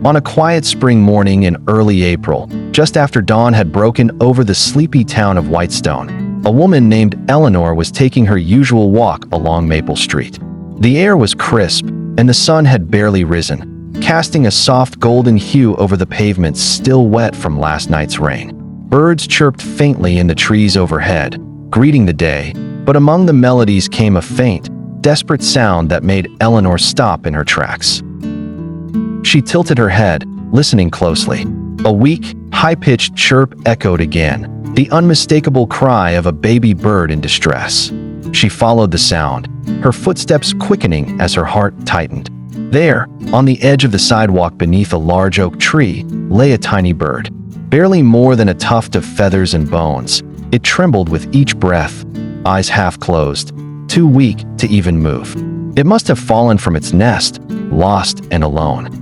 On a quiet spring morning in early April, just after dawn had broken over the sleepy town of Whitestone, a woman named Eleanor was taking her usual walk along Maple Street. The air was crisp, and the sun had barely risen, casting a soft golden hue over the pavement still wet from last night's rain. Birds chirped faintly in the trees overhead, greeting the day, but among the melodies came a faint, desperate sound that made Eleanor stop in her tracks. She tilted her head, listening closely. A weak, high-pitched chirp echoed again, the unmistakable cry of a baby bird in distress. She followed the sound, her footsteps quickening as her heart tightened. There, on the edge of the sidewalk beneath a large oak tree, lay a tiny bird. Barely more than a tuft of feathers and bones, it trembled with each breath, eyes half closed, too weak to even move. It must have fallen from its nest, lost and alone.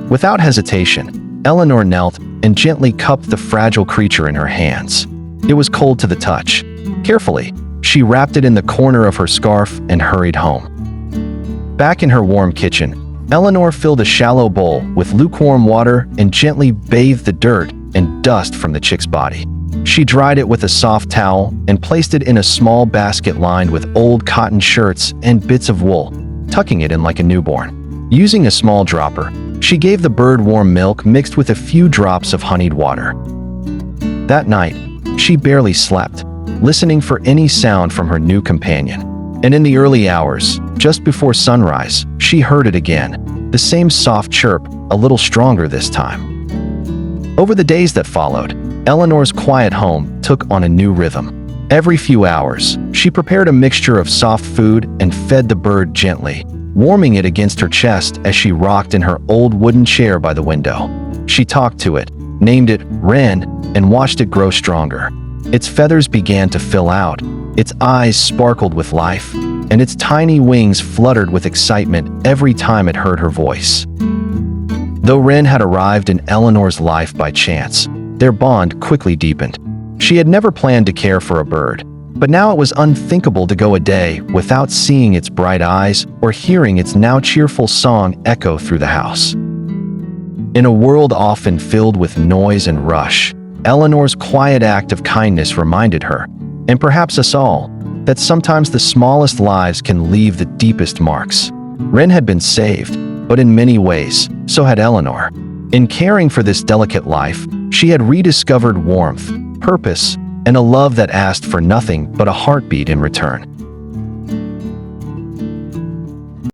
Without hesitation, Eleanor knelt and gently cupped the fragile creature in her hands. It was cold to the touch. Carefully, she wrapped it in the corner of her scarf and hurried home. Back in her warm kitchen, Eleanor filled a shallow bowl with lukewarm water and gently bathed the dirt and dust from the chick's body. She dried it with a soft towel and placed it in a small basket lined with old cotton shirts and bits of wool, tucking it in like a newborn. Using a small dropper, she gave the bird warm milk mixed with a few drops of honeyed water. That night, she barely slept, listening for any sound from her new companion. And in the early hours, just before sunrise, she heard it again, the same soft chirp, a little stronger this time. Over the days that followed, Eleanor's quiet home took on a new rhythm. Every few hours, she prepared a mixture of soft food and fed the bird gently, warming it against her chest as she rocked in her old wooden chair by the window. She talked to it, named it Wren, and watched it grow stronger. Its feathers began to fill out, its eyes sparkled with life, and its tiny wings fluttered with excitement every time it heard her voice. Though Wren had arrived in Eleanor's life by chance, their bond quickly deepened. She had never planned to care for a bird, but now it was unthinkable to go a day without seeing its bright eyes or hearing its now cheerful song echo through the house. In a world often filled with noise and rush, Eleanor's quiet act of kindness reminded her, and perhaps us all, that sometimes the smallest lives can leave the deepest marks. Wren had been saved, but in many ways, so had Eleanor. In caring for this delicate life, she had rediscovered warmth, purpose, and a love that asked for nothing but a heartbeat in return.